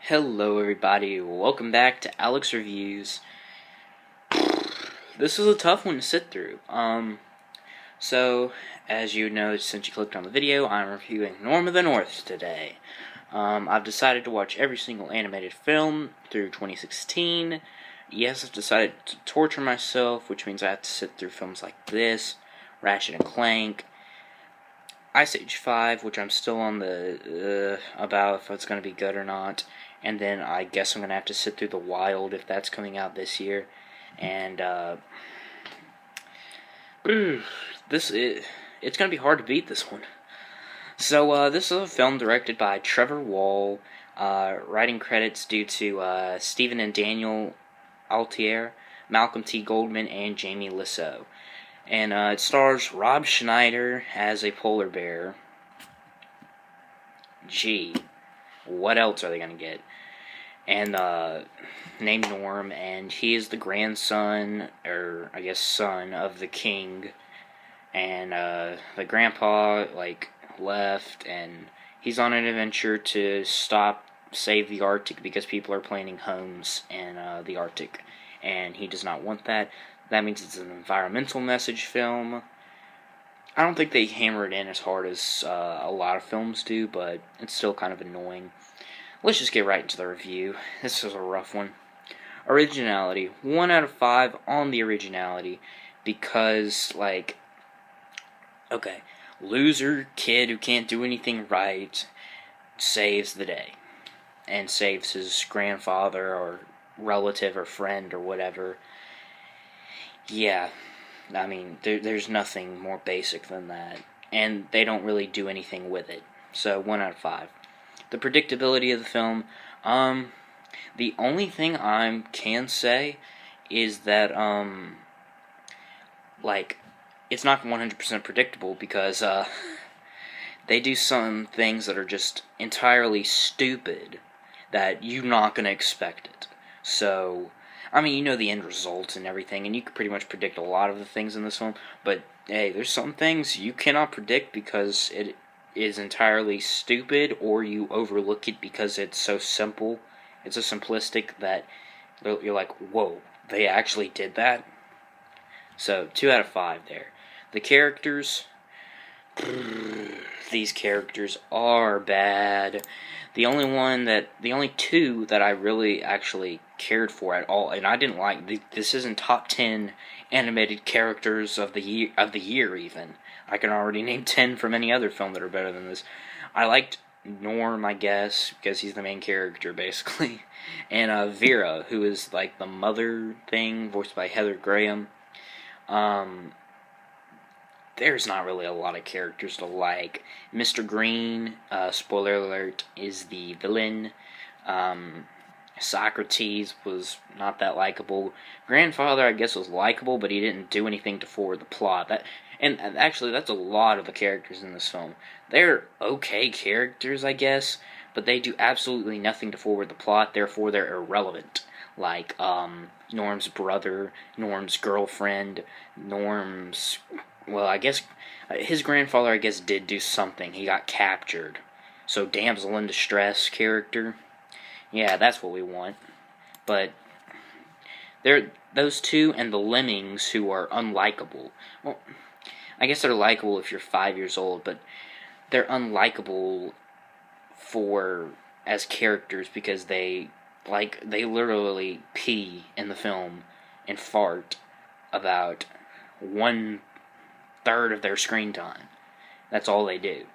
Hello everybody, welcome back to Alex Reviews. This is a tough one to sit through. So, as you know, since you clicked on the video, I'm reviewing Norm of the North today. I've decided to watch every single animated film through 2016. Yes, I've decided to torture myself, which means I have to sit through films like this, Ratchet and Clank, Ice Age 5, which I'm still on the about if it's going to be good or not. And then I guess I'm going to have to sit through The Wild if that's coming out this year. And it's going to be hard to beat this one. So this is a film directed by Trevor Wall. Writing credits due to Stephen and Daniel Altier, Malcolm T. Goldman, and Jamie Lissow. And it stars Rob Schneider as a polar bear. Gee, what else are they going to get? And named Norm, and he is the grandson, or I guess son, of the king. And the grandpa, left, and he's on an adventure to save the Arctic because people are planning homes in the Arctic. And he does not want that. That means it's an environmental message film. I don't think they hammer it in as hard as a lot of films do, but it's still kind of annoying. Let's just get right into the review. This is a rough one. Originality. 1 out of 5 on the originality. Because, loser kid who can't do anything right saves the day. And saves his grandfather or relative or friend or whatever. Yeah, I mean, there's nothing more basic than that. And they don't really do anything with it. So, 1 out of 5. The predictability of the film, the only thing I can say is that, it's not 100% predictable because, they do some things that are just entirely stupid that you're not going to expect it. So, I mean, you know the end result and everything, and you can pretty much predict a lot of the things in this film, but, hey, there's some things you cannot predict because it is entirely stupid, or you overlook it because it's so simple. It's so simplistic that you're like, whoa, they actually did that? So, 2 out of 5 there. The characters, these characters are bad. The only two that I really actually cared for at all, and I didn't like, this isn't top 10 animated characters of the year even. I can already name 10 from any other film that are better than this. I liked Norm, I guess, because he's the main character, basically. And Vera, who is like the mother thing, voiced by Heather Graham. There's not really a lot of characters to like. Mr. Green, spoiler alert, is the villain. Socrates was not that likable. Grandfather, I guess, was likable, but he didn't do anything to forward the plot. And actually, that's a lot of the characters in this film. They're okay characters, I guess, but they do absolutely nothing to forward the plot, therefore they're irrelevant. Like, Norm's brother, Norm's girlfriend, I guess, his grandfather, I guess, did do something. He got captured. So, damsel in distress character. Yeah, that's what we want. But those two and the lemmings who are unlikable. Well, I guess they're likable if you're 5 years old, but they're unlikable as characters because they literally pee in the film and fart about 1/3 of their screen time. That's all they do.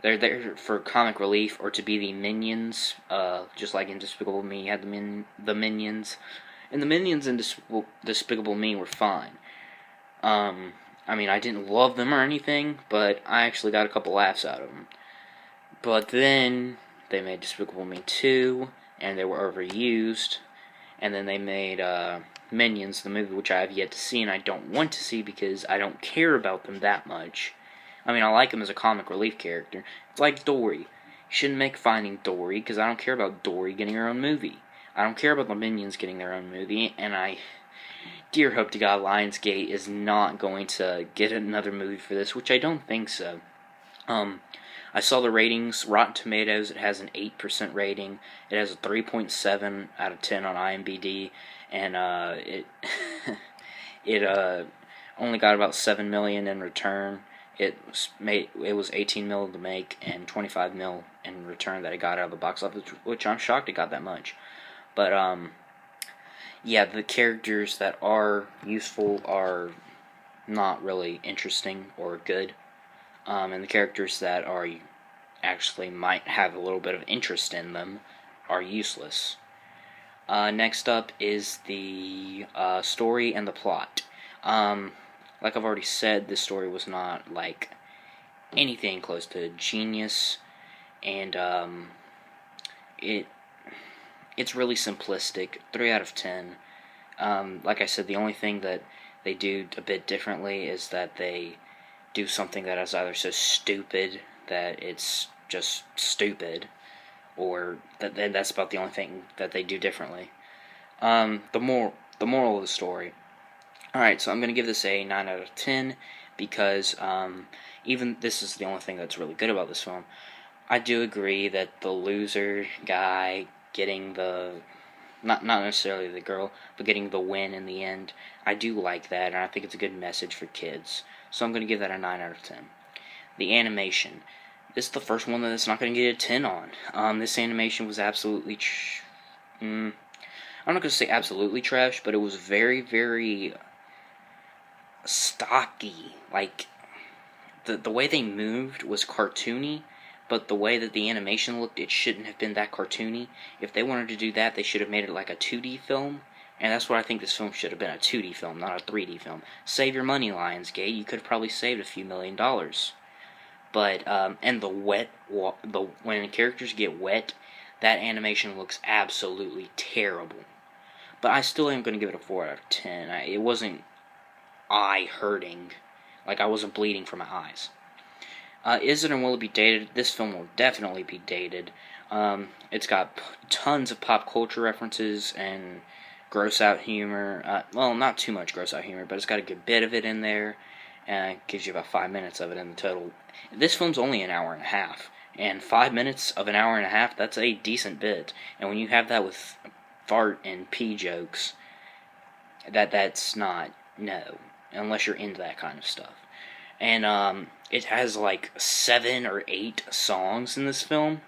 They're there for comic relief or to be the minions, just like in Despicable Me had the minions. And the minions in Despicable Me were fine. I mean, I didn't love them or anything, but I actually got a couple laughs out of them. But then they made Despicable Me 2, and they were overused. And then they made Minions, the movie, which I have yet to see, and I don't want to see because I don't care about them that much. I mean, I like him as a comic relief character. It's like Dory. You shouldn't make Finding Dory, because I don't care about Dory getting her own movie. I don't care about the Minions getting their own movie, and I dear hope to God Lionsgate is not going to get another movie for this, which I don't think so. I saw the ratings. Rotten Tomatoes, it has an 8% rating. It has a 3.7 out of 10 on IMDb, and it it only got about 7 million in return. It was 18 mil to make and 25 mil in return that it got out of the box office, which I'm shocked it got that much. But yeah, the characters that are useful are not really interesting or good, and the characters that are actually might have a little bit of interest in them are useless. Next up is the story and the plot. Like I've already said, this story was not like anything close to genius, and it's really simplistic. 3 out of 10. Like I said, the only thing that they do a bit differently is that they do something that is either so stupid that it's just stupid, or that's about the only thing that they do differently. The moral of the story. Alright, so I'm going to give this a 9 out of 10 because even this is the only thing that's really good about this film. I do agree that the loser guy getting the, not necessarily the girl, but getting the win in the end, I do like that, and I think it's a good message for kids. So I'm going to give that a 9 out of 10. The animation. This is the first one that's not going to get a 10 on. This animation was absolutely I'm not going to say absolutely trash, but it was very, very stocky. Like, the way they moved was cartoony, but the way that the animation looked, it shouldn't have been that cartoony. If they wanted to do that, they should have made it like a 2D film, and that's what I think this film should have been, a 2D film, not a 3D film. Save your money, Lionsgate. You could have probably saved a few $1 million. But, and the when characters get wet, that animation looks absolutely terrible. But I still am going to give it a 4 out of 10. It wasn't eye-hurting. Like, I wasn't bleeding from my eyes. Is it and will it be dated? This film will definitely be dated. It's got tons of pop culture references and gross-out humor. Well, not too much gross-out humor, but it's got a good bit of it in there. It gives you about 5 minutes of it in the total. This film's only an hour and a half. And 5 minutes of an hour and a half, that's a decent bit. And when you have that with fart and pee jokes, that's not, no. Unless you're into that kind of stuff. And it has like 7 or 8 songs in this film.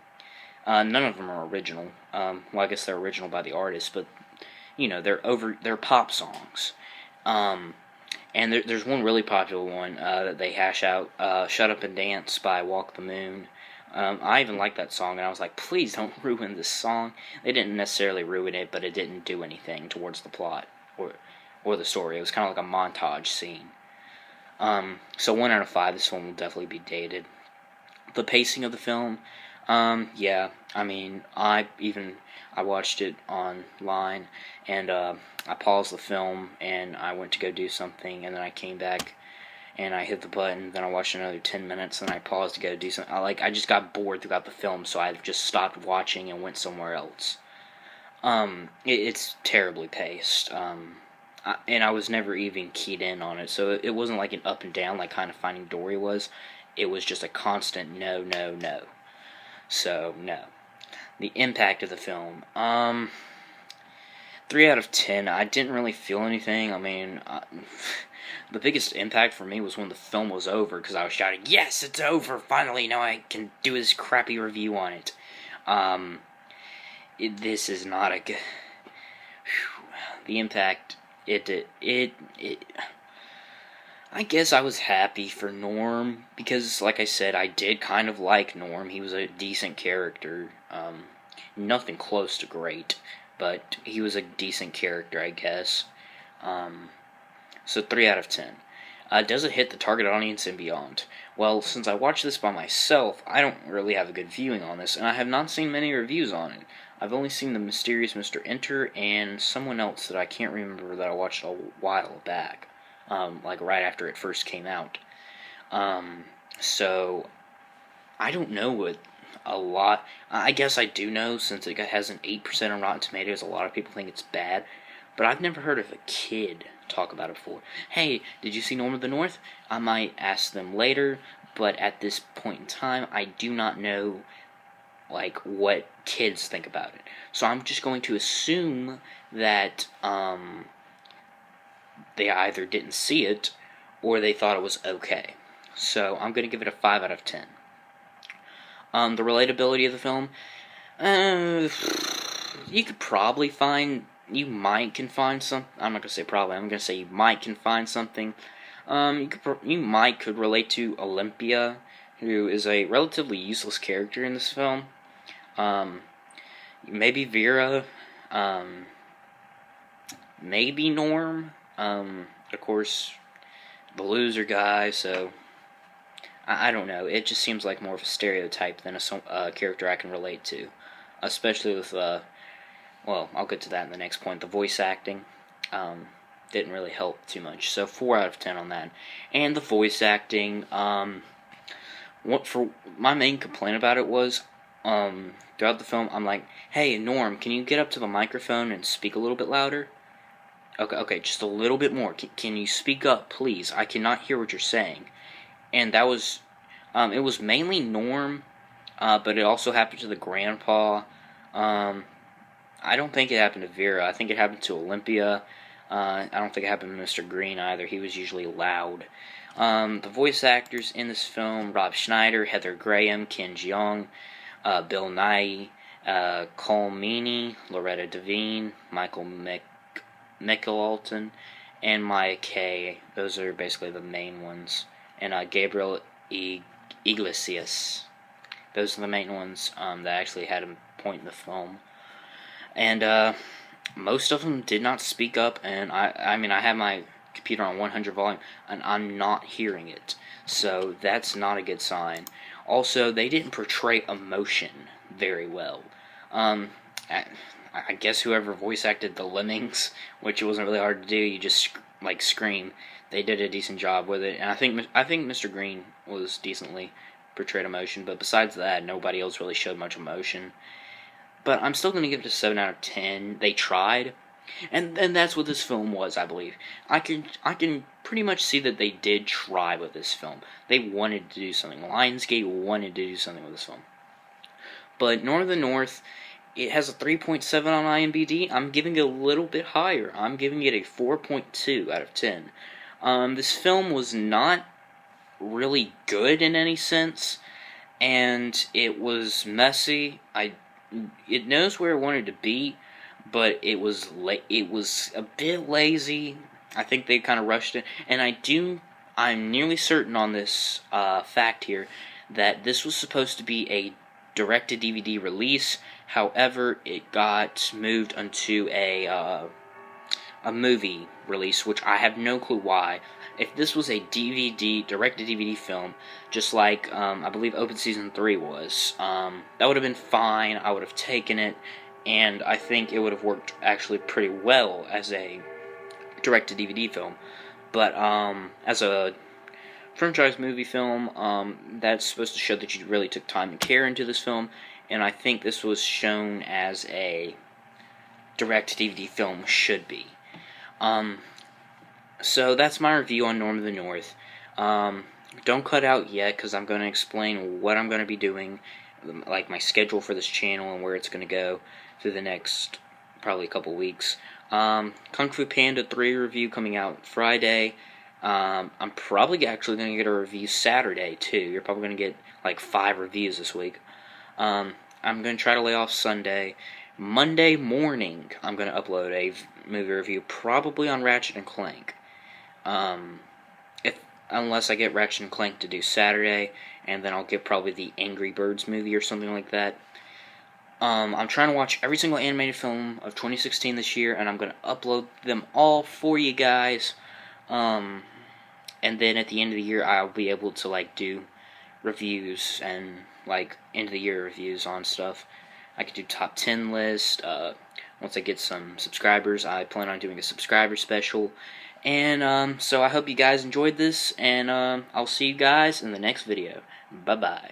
None of them are original. Well, I guess they're original by the artist, but you know, they're pop songs. And there's one really popular one that they hash out, "Shut Up and Dance" by Walk the Moon. I even like that song, and I was like, please don't ruin this song. They didn't necessarily ruin it, but it didn't do anything towards the plot or the story. It was kind of like a montage scene. So 1 out of 5, this film will definitely be dated. The pacing of the film, yeah, I mean, I watched it online, and I paused the film, and I went to go do something, and then I came back, and I hit the button, then I watched another 10 minutes, and I paused to go do something. I just got bored throughout the film, so I just stopped watching and went somewhere else. It's terribly paced, and I was never even keyed in on it, so it wasn't like an up and down like kind of Finding Dory was. It was just a constant no, no, no. So, no. The impact of the film. 3 out of 10. I didn't really feel anything. I mean, the biggest impact for me was when the film was over, because I was shouting, yes, it's over, finally, now I can do this crappy review on it. This is not a good... The impact, I guess I was happy for Norm, because, like I said, I did kind of like Norm. He was a decent character. Nothing close to great, but he was a decent character, I guess. So 3 out of 10. Does it hit the target audience and beyond? Well, since I watched this by myself, I don't really have a good viewing on this, and I have not seen many reviews on it. I've only seen The Mysterious Mr. Enter and someone else that I can't remember that I watched a while back, like right after it first came out. So, I don't know what a lot... I guess I do know, since it has an 8% on Rotten Tomatoes, a lot of people think it's bad, but I've never heard of a kid talk about it before. Hey, did you see Norm of the North? I might ask them later, but at this point in time, I do not know like what kids think about it. So I'm just going to assume that they either didn't see it or they thought it was okay. So I'm going to give it a 5 out of 10. The relatability of the film, you could probably find, you can find some. I'm not gonna say probably. I'm gonna say you can find something. You could relate to Olympia, who is a relatively useless character in this film. Maybe Vera, maybe Norm. Of course, the loser guy. So I don't know. It just seems like more of a stereotype than a character I can relate to, especially with well, I'll get to that in the next point. The voice acting didn't really help too much. So 4 out of 10 on that. And the voice acting, what for my main complaint about it was, throughout the film, I'm like, hey, Norm, can you get up to the microphone and speak a little bit louder? Okay, just a little bit more. Can you speak up, please? I cannot hear what you're saying. And that was, it was mainly Norm, but it also happened to the grandpa. I don't think it happened to Vera. I think it happened to Olympia. I don't think it happened to Mr. Green either. He was usually loud. The voice actors in this film: Rob Schneider, Heather Graham, Ken Jeong, Bill Nighy, Cole Meany, Loretta Devine, Michael McAlton, and Maya Kay. Those are basically the main ones. And Gabriel Iglesias. Those are the main ones that actually had a point in the film. And most of them did not speak up, and I mean, I have my computer on 100 volume, and I'm not hearing it. So that's not a good sign. Also, they didn't portray emotion very well. I guess whoever voice acted the lemmings, which it wasn't really hard to do, you just like scream. They did a decent job with it, and I think Mr. Green was decently portrayed emotion, but besides that, nobody else really showed much emotion. But I'm still going to give it a 7 out of 10. They tried, and that's what this film was, I believe. I can pretty much see that they did try with this film. They wanted to do something. Lionsgate wanted to do something with this film. But Norm of the North, it has a 3.7 on IMDb. I'm giving it a little bit higher. I'm giving it a 4.2 out of 10. This film was not really good in any sense, and it was messy. It knows where it wanted to be, but it was a bit lazy. I think they kind of rushed it, and I'm nearly certain on this fact here that this was supposed to be a direct-to-DVD release. However, it got moved onto a movie release, which I have no clue why. If this was a direct-to-DVD film, just like I believe Open Season 3 was, that would have been fine. I would have taken it, and I think it would have worked actually pretty well as a direct-to-DVD film. But as a franchise movie film, that's supposed to show that you really took time and care into this film, and I think this was shown as a direct-to-DVD film should be. So that's my review on Norm of the North. Don't cut out yet, because I'm going to explain what I'm going to be doing, like my schedule for this channel and where it's going to go through the next probably couple weeks. Kung Fu Panda 3 review coming out Friday. I'm probably actually going to get a review Saturday, too. You're probably going to get like 5 reviews this week. I'm going to try to lay off Sunday. Monday morning, I'm going to upload a movie review, probably on Ratchet and Clank. Unless I get Ratchet and Clank to do Saturday, and then I'll get probably the Angry Birds movie or something like that. I'm trying to watch every single animated film of 2016 this year, and I'm going to upload them all for you guys. And then at the end of the year, I'll be able to like do reviews and like end of the year reviews on stuff. I could do top 10 list. Once I get some subscribers, I plan on doing a subscriber special. And so I hope you guys enjoyed this, and I'll see you guys in the next video. Bye-bye.